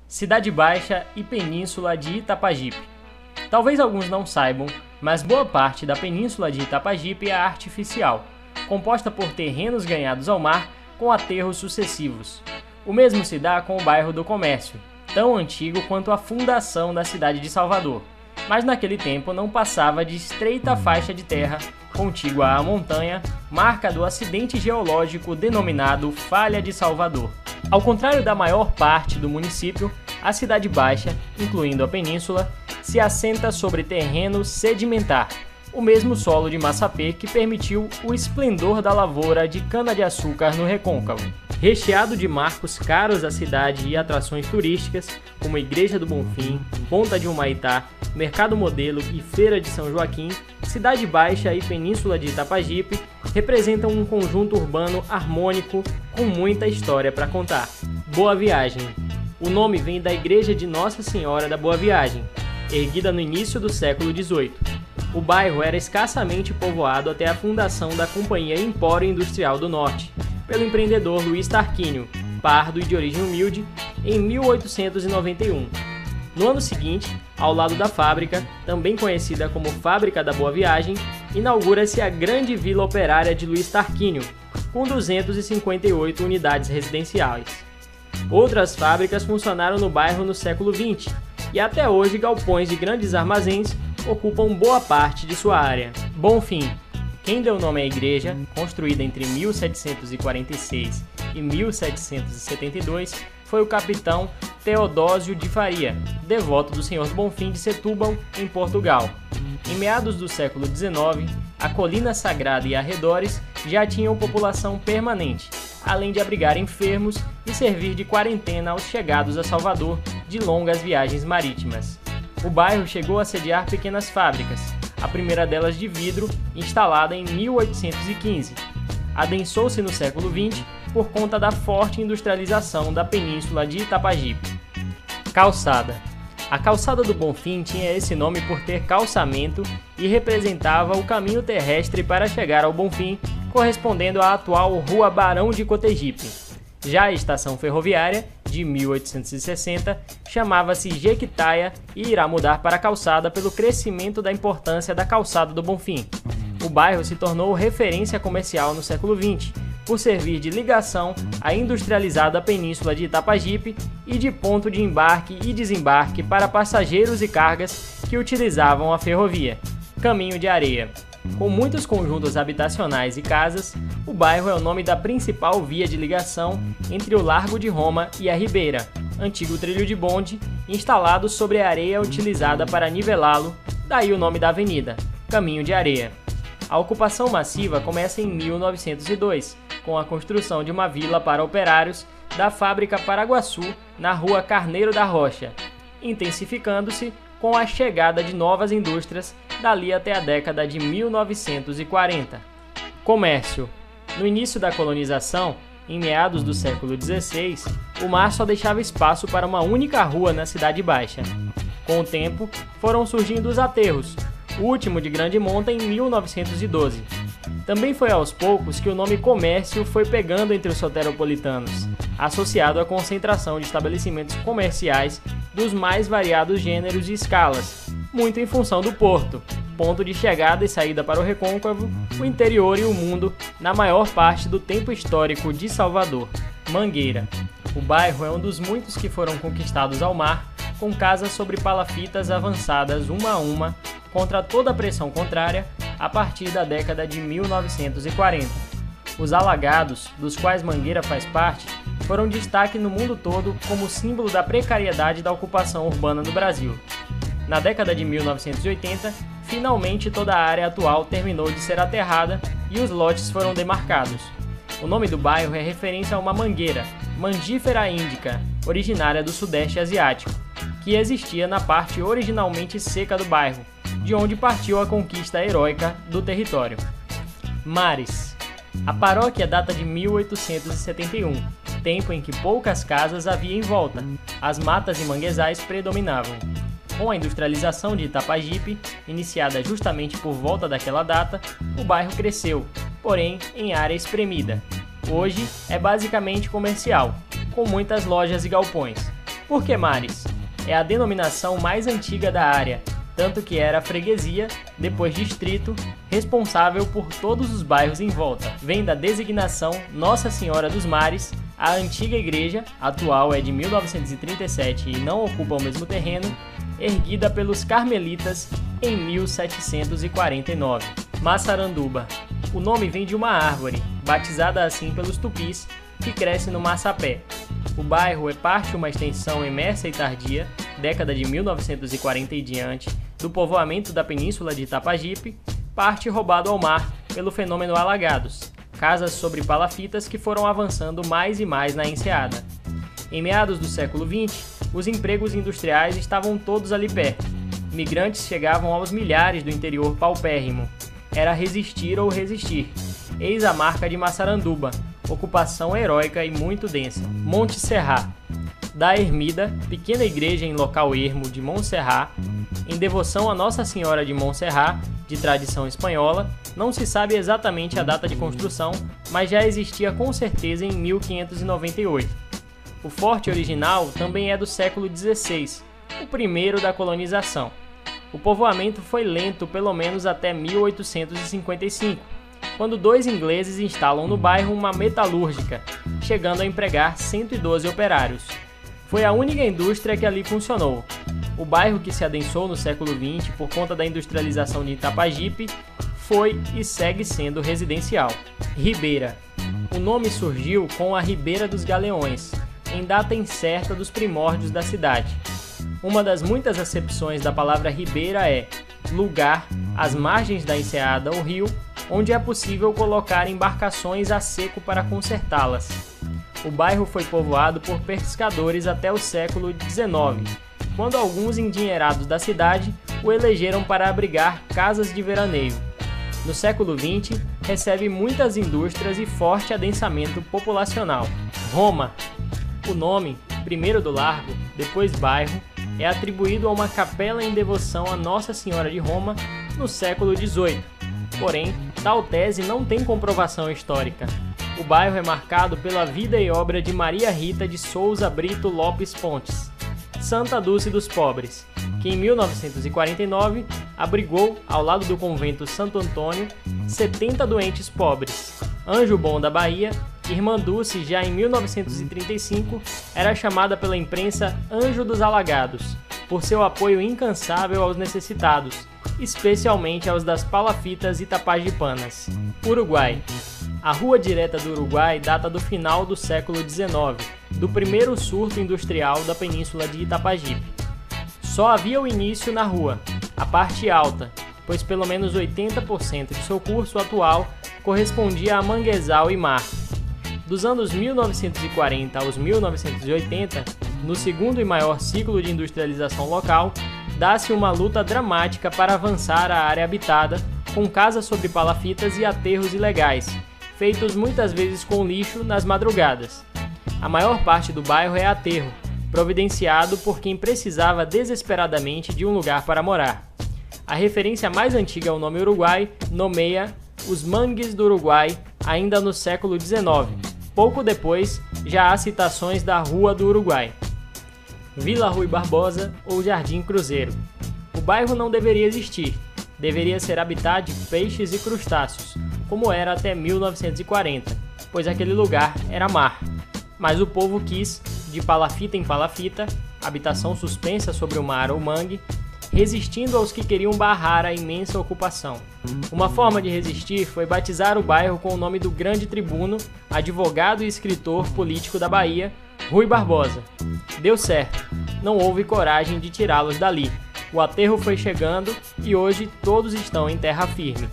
Cidade Baixa e Península de Itapajipe. Talvez alguns não saibam, mas boa parte da Península de Itapajipe é artificial, composta por terrenos ganhados ao mar com aterros sucessivos. O mesmo se dá com o bairro do Comércio, tão antigo quanto a fundação da cidade de Salvador, mas naquele tempo não passava de estreita faixa de terra contígua à montanha, marca do acidente geológico denominado Falha de Salvador. Ao contrário da maior parte do município, a Cidade Baixa, incluindo a península, se assenta sobre terreno sedimentar, o mesmo solo de Massapê que permitiu o esplendor da lavoura de cana-de-açúcar no Recôncavo. Recheado de marcos caros à cidade e atrações turísticas, como Igreja do Bonfim, Ponta de Humaitá, Mercado Modelo e Feira de São Joaquim, Cidade Baixa e Península de Itapajipe representam um conjunto urbano harmônico com muita história para contar. Boa Viagem. O nome vem da Igreja de Nossa Senhora da Boa Viagem, erguida no início do século XVIII. O bairro era escassamente povoado até a fundação da Companhia Empório Industrial do Norte, pelo empreendedor Luiz Tarquínio, pardo e de origem humilde, em 1891. No ano seguinte, ao lado da fábrica, também conhecida como Fábrica da Boa Viagem, inaugura-se a Grande Vila Operária de Luiz Tarquínio, com 258 unidades residenciais. Outras fábricas funcionaram no bairro no século XX, e até hoje galpões de grandes armazéns ocupam boa parte de sua área. Bonfim. Quem deu nome à igreja, construída entre 1746 e 1772, foi o capitão Teodósio de Faria, devoto do Senhor do Bonfim de Setúbal, em Portugal. Em meados do século XIX, a Colina Sagrada e arredores já tinham população permanente, além de abrigar enfermos e servir de quarentena aos chegados a Salvador de longas viagens marítimas. O bairro chegou a sediar pequenas fábricas, a primeira delas de vidro, instalada em 1815. Adensou-se no século XX por conta da forte industrialização da península de Itapajipe. Calçada. A Calçada do Bonfim tinha esse nome por ter calçamento e representava o caminho terrestre para chegar ao Bonfim, correspondendo à atual Rua Barão de Cotegipe. Já a estação ferroviária, de 1860, chamava-se Jequitaia e irá mudar para Calçada pelo crescimento da importância da Calçada do Bonfim. O bairro se tornou referência comercial no século XX, por servir de ligação à industrializada península de Itapajipe e de ponto de embarque e desembarque para passageiros e cargas que utilizavam a ferrovia. Caminho de Areia. Com muitos conjuntos habitacionais e casas, o bairro é o nome da principal via de ligação entre o Largo de Roma e a Ribeira, antigo trilho de bonde, instalado sobre a areia utilizada para nivelá-lo, daí o nome da avenida, Caminho de Areia. A ocupação massiva começa em 1902, com a construção de uma vila para operários da fábrica Paraguaçu, na rua Carneiro da Rocha, intensificando-se com a chegada de novas indústrias dali até a década de 1940. Comércio. No início da colonização, em meados do século XVI, o mar só deixava espaço para uma única rua na Cidade Baixa. Com o tempo, foram surgindo os aterros, o último de grande monta em 1912. Também foi aos poucos que o nome comércio foi pegando entre os soteropolitanos, associado à concentração de estabelecimentos comerciais dos mais variados gêneros e escalas, muito em função do porto, ponto de chegada e saída para o Recôncavo, o interior e o mundo na maior parte do tempo histórico de Salvador. Mangueira. O bairro é um dos muitos que foram conquistados ao mar, com casas sobre palafitas avançadas uma a uma, contra toda a pressão contrária, a partir da década de 1940. Os alagados, dos quais Mangueira faz parte, foram destaque no mundo todo como símbolo da precariedade da ocupação urbana no Brasil. Na década de 1980, finalmente toda a área atual terminou de ser aterrada e os lotes foram demarcados. O nome do bairro é referência a uma mangueira, Mangifera indica, originária do Sudeste Asiático, que existia na parte originalmente seca do bairro, de onde partiu a conquista heróica do território. Mares. A paróquia data de 1871, tempo em que poucas casas havia em volta, as matas e manguezais predominavam. Com a industrialização de Itapajipe, iniciada justamente por volta daquela data, o bairro cresceu, porém em área espremida. Hoje é basicamente comercial, com muitas lojas e galpões. Por que Mares? É a denominação mais antiga da área, tanto que era a freguesia, depois distrito, responsável por todos os bairros em volta. Vem da designação Nossa Senhora dos Mares, a antiga igreja, atual é de 1937 e não ocupa o mesmo terreno, erguida pelos carmelitas em 1749. Massaranduba. O nome vem de uma árvore, batizada assim pelos tupis, que cresce no Massapé. O bairro é parte uma extensão emersa e tardia, década de 1940 e diante, do povoamento da península de Itapajipe, parte roubado ao mar pelo fenômeno alagados, casas sobre palafitas que foram avançando mais e mais na enseada. Em meados do século XX, os empregos industriais estavam todos ali perto. Migrantes chegavam aos milhares do interior paupérrimo. Era resistir ou resistir. Eis a marca de Massaranduba, ocupação heróica e muito densa. Monte Serrat. Da ermida, pequena igreja em local ermo de Montserrat, em devoção a Nossa Senhora de Montserrat, de tradição espanhola, não se sabe exatamente a data de construção, mas já existia com certeza em 1598. O forte original também é do século XVI, o primeiro da colonização. O povoamento foi lento pelo menos até 1855, quando 2 ingleses instalam no bairro uma metalúrgica, chegando a empregar 112 operários. Foi a única indústria que ali funcionou. O bairro, que se adensou no século XX por conta da industrialização de Itapajipe, foi e segue sendo residencial. Ribeira. O nome surgiu com a Ribeira dos Galeões, em data incerta dos primórdios da cidade. Uma das muitas acepções da palavra ribeira é lugar às margens da enseada ou rio, onde é possível colocar embarcações a seco para consertá-las. O bairro foi povoado por pescadores até o século XIX, quando alguns endinheirados da cidade o elegeram para abrigar casas de veraneio. No século XX, recebe muitas indústrias e forte adensamento populacional. Roma. O nome, primeiro do largo, depois bairro, é atribuído a uma capela em devoção a Nossa Senhora de Roma no século XVIII. Porém, tal tese não tem comprovação histórica. O bairro é marcado pela vida e obra de Maria Rita de Souza Brito Lopes Pontes, Santa Dulce dos Pobres, que em 1949 abrigou, ao lado do convento Santo Antônio, 70 doentes pobres. Anjo Bom da Bahia, Irmã Dulce, já em 1935, era chamada pela imprensa Anjo dos Alagados, por seu apoio incansável aos necessitados, especialmente aos das palafitas itapajipanas. Uruguai. A Rua Direta do Uruguai data do final do século XIX, do primeiro surto industrial da península de Itapajipe. Só havia o início na rua, a parte alta, pois pelo menos 80% de seu curso atual correspondia a manguezal e mar. Dos anos 1940 aos 1980, no segundo e maior ciclo de industrialização local, dá-se uma luta dramática para avançar a área habitada, com casas sobre palafitas e aterros ilegais, feitos muitas vezes com lixo nas madrugadas. A maior parte do bairro é aterro, providenciado por quem precisava desesperadamente de um lugar para morar. A referência mais antiga ao nome Uruguai nomeia os Mangues do Uruguai ainda no século XIX. Pouco depois, já há citações da Rua do Uruguai. Vila Rui Barbosa ou Jardim Cruzeiro. O bairro não deveria existir, deveria ser habitado de peixes e crustáceos, como era até 1940, pois aquele lugar era mar. Mas o povo quis, de palafita em palafita, habitação suspensa sobre o mar ou mangue, resistindo aos que queriam barrar a imensa ocupação. Uma forma de resistir foi batizar o bairro com o nome do grande tribuno, advogado e escritor político da Bahia, Rui Barbosa. Deu certo, não houve coragem de tirá-los dali. O aterro foi chegando e hoje todos estão em terra firme.